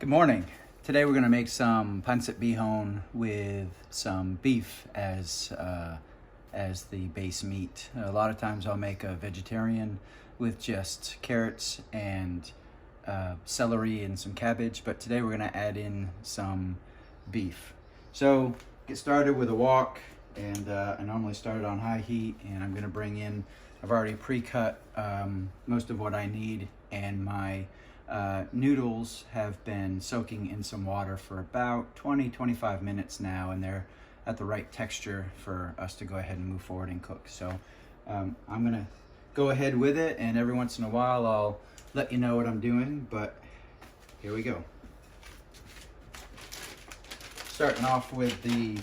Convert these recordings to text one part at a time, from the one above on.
Good morning. Today we're going to make some Pancit Bihon with some beef as the base meat. A lot of times I'll make a vegetarian with just carrots and celery and some cabbage, but today we're going to add in some beef. So get started with a wok, and I normally start it on high heat, and I'm going to bring in, I've already pre-cut most of what I need, and my noodles have been soaking in some water for about 20-25 minutes now, and they're at the right texture for us to go ahead and move forward and cook. So I'm gonna go ahead with it, and every once in a while I'll let you know what I'm doing, but here we go. Starting off with the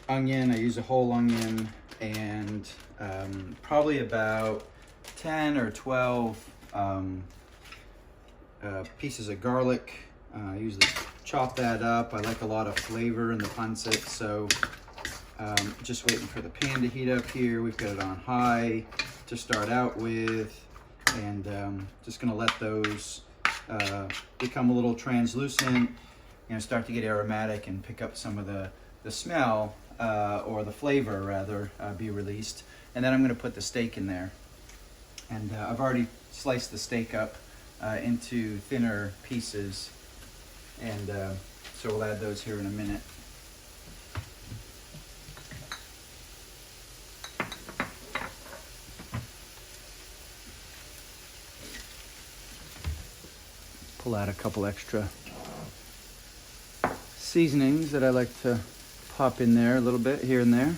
onion. I use a whole onion and probably about 10 or 12 pieces of garlic. I usually chop that up. I like a lot of flavor in the pancit, so just waiting for the pan to heat up here. We've got it on high to start out with, and just gonna let those become a little translucent, start to get aromatic and pick up some of the smell, or the flavor rather, be released. And then I'm gonna put the steak in there. And I've already sliced the steak up into thinner pieces, and so we'll add those here in a minute. Pull out a couple extra seasonings that I like to pop in there a little bit here and there.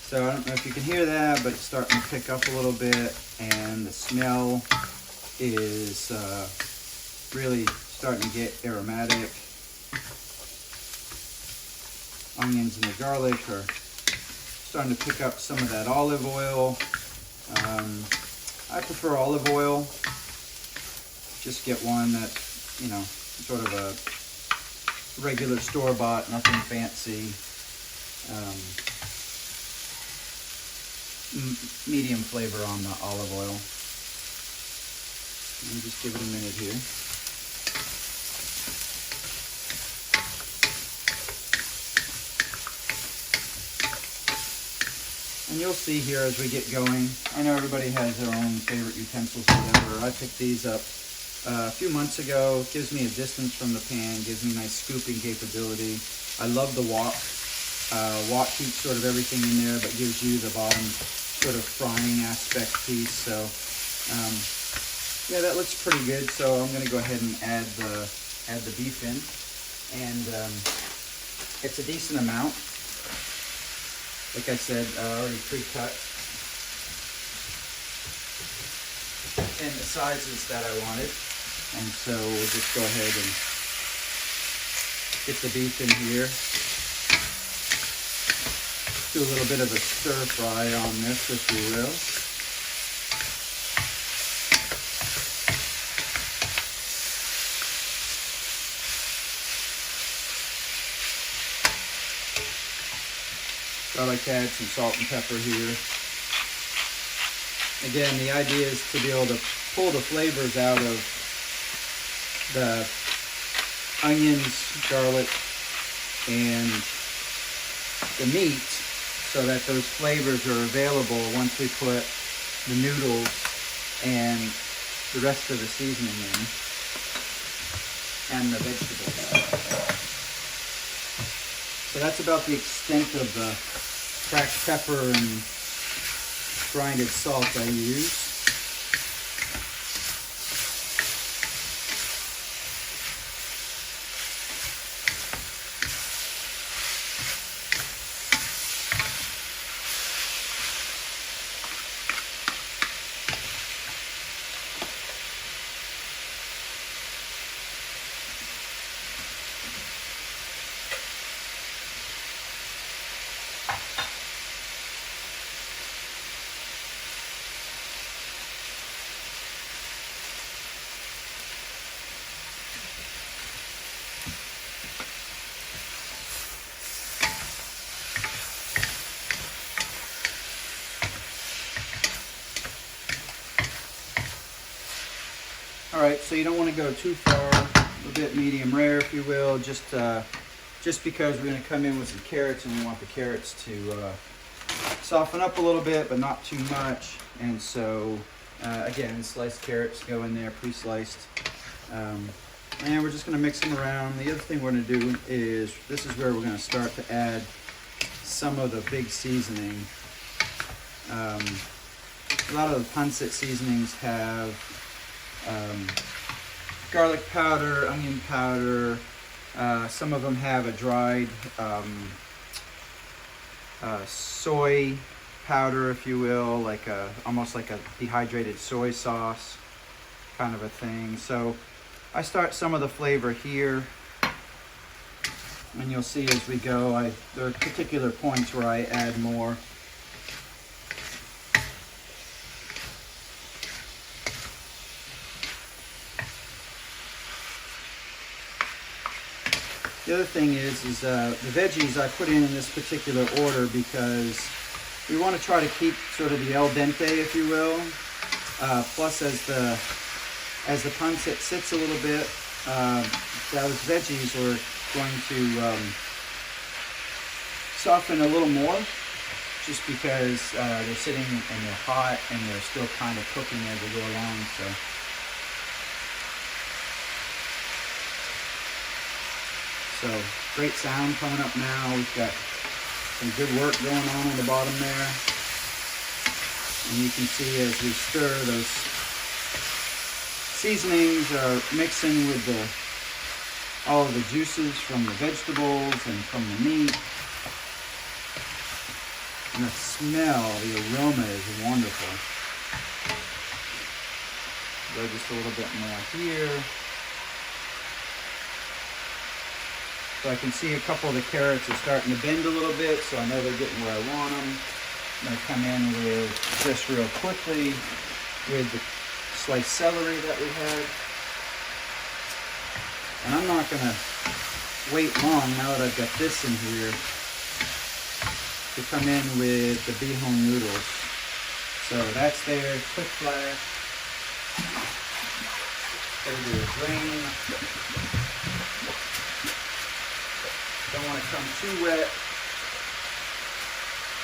So I don't know if you can hear that, but it's starting to pick up a little bit, and the smell is really starting to get aromatic. Onions and the garlic are starting to pick up some of that olive oil. I prefer olive oil. Just get one that, sort of a regular store-bought, nothing fancy. Medium flavor on the olive oil. Let me just give it a minute here. And you'll see here as we get going, I know everybody has their own favorite utensils or whatever. I picked these up a few months ago. It gives me a distance from the pan, gives me nice scooping capability. I love the wok. Wok keeps sort of everything in there, but gives you the bottom sort of frying aspect piece. So yeah, that looks pretty good. So I'm going to go ahead and add the beef in, and it's a decent amount. Like I said, already pre-cut, and the sizes that I wanted. And so we'll just go ahead and get the beef in here. Do a little bit of a stir fry on this, if you will. So I like to add some salt and pepper here. Again, the idea is to be able to pull the flavors out of the onions, garlic, and the meat, so that those flavors are available once we put the noodles and the rest of the seasoning in, and the vegetables. So that's about the extent of the cracked pepper and grinded salt I use. All right, so you don't want to go too far, a bit medium rare, if you will, just because we're going to come in with some carrots and we want the carrots to soften up a little bit, but not too much. And so, again, sliced carrots go in there, pre-sliced. And we're just going to mix them around. The other thing we're going to do is, this is where we're going to start to add some of the big seasoning. A lot of the pancit seasonings have garlic powder, onion powder. Some of them have a dried soy powder, if you will, like almost like a dehydrated soy sauce kind of a thing. So I start some of the flavor here, and you'll see as we go, there are particular points where I add more. The other thing is the veggies I put in this particular order because we want to try to keep sort of the al dente, if you will. Plus, as the pancit sits a little bit, those veggies are going to soften a little more, just because they're sitting and they're hot and they're still kind of cooking as we go along. So great sound coming up now. We've got some good work going on the bottom there. And you can see as we stir, those seasonings are mixing with all of the juices from the vegetables and from the meat. And the smell, the aroma is wonderful. Go just a little bit more here. So I can see a couple of the carrots are starting to bend a little bit, so I know they're getting where I want them. I'm going to come in with, just real quickly, with the sliced celery that we had. And I'm not going to wait long, now that I've got this in here, to come in with the Bihon noodles. So that's there, quick flash. Over the drain. Don't want to come too wet,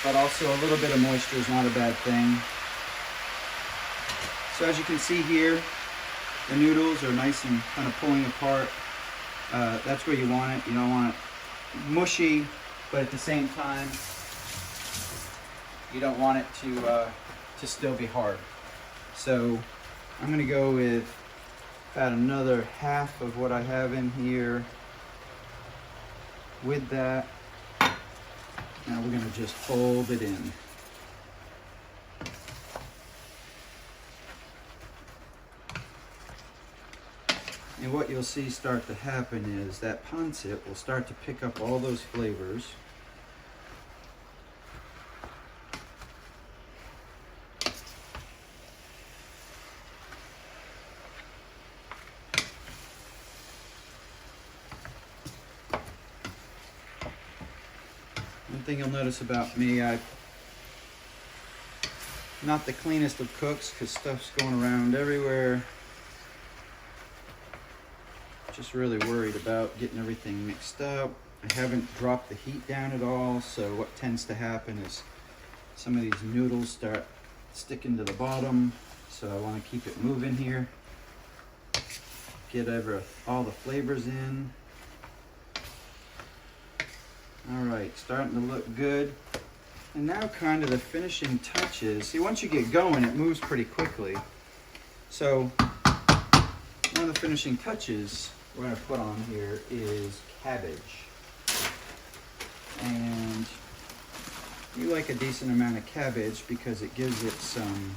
but also a little bit of moisture is not a bad thing. So as you can see here, the noodles are nice and kind of pulling apart. That's where you want it. You don't want it mushy, but at the same time, you don't want it to still be hard. So I'm going to go with about another half of what I have in here. With that, now we're going to just fold it in. And what you'll see start to happen is that pancit will start to pick up all those flavors. One thing you'll notice about me, I'm not the cleanest of cooks because stuff's going around everywhere. Just really worried about getting everything mixed up. I haven't dropped the heat down at all, so what tends to happen is some of these noodles start sticking to the bottom, so I want to keep it moving here. Get all the flavors in. All right, starting to look good. And now kind of the finishing touches. See, once you get going, it moves pretty quickly. So one of the finishing touches we're going to put on here is cabbage. And you like a decent amount of cabbage because it gives it some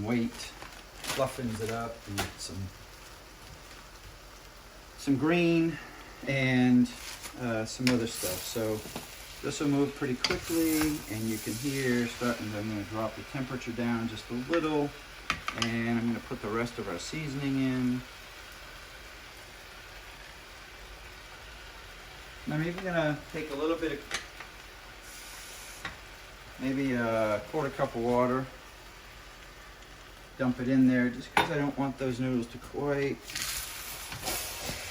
weight, fluffens it up, and some green and some other stuff. So this will move pretty quickly, and you can hear I'm going to drop the temperature down just a little, and I'm going to put the rest of our seasoning in. And I'm even going to take a little bit of, maybe a quarter cup of water, dump it in there just because I don't want those noodles to quite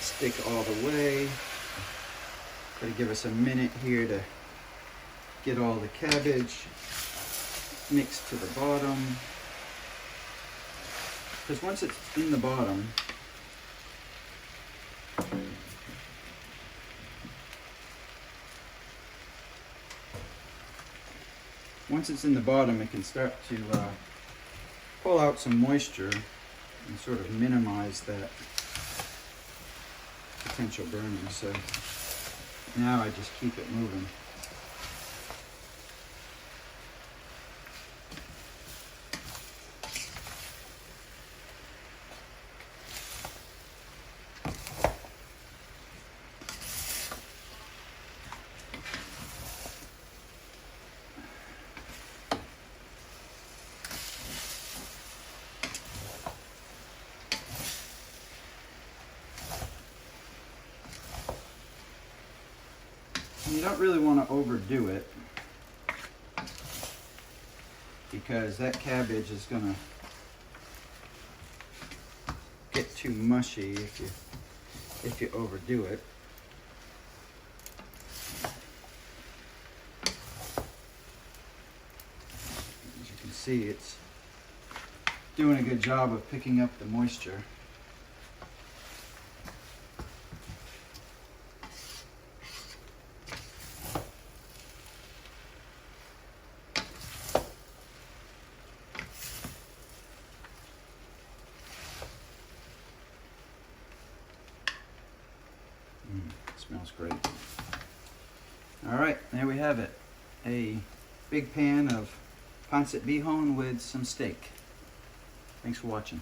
stick all the way. Gotta give us a minute here to get all the cabbage mixed to the bottom. Because once it's in the bottom, it can start to pull out some moisture and sort of minimize that potential burning. So now I just keep it moving. You don't really want to overdo it because that cabbage is going to get too mushy if you overdo it. As you can see, it's doing a good job of picking up the moisture. Smells great. All right, there we have it. A big pan of Pancit Bihon with some steak. Thanks for watching.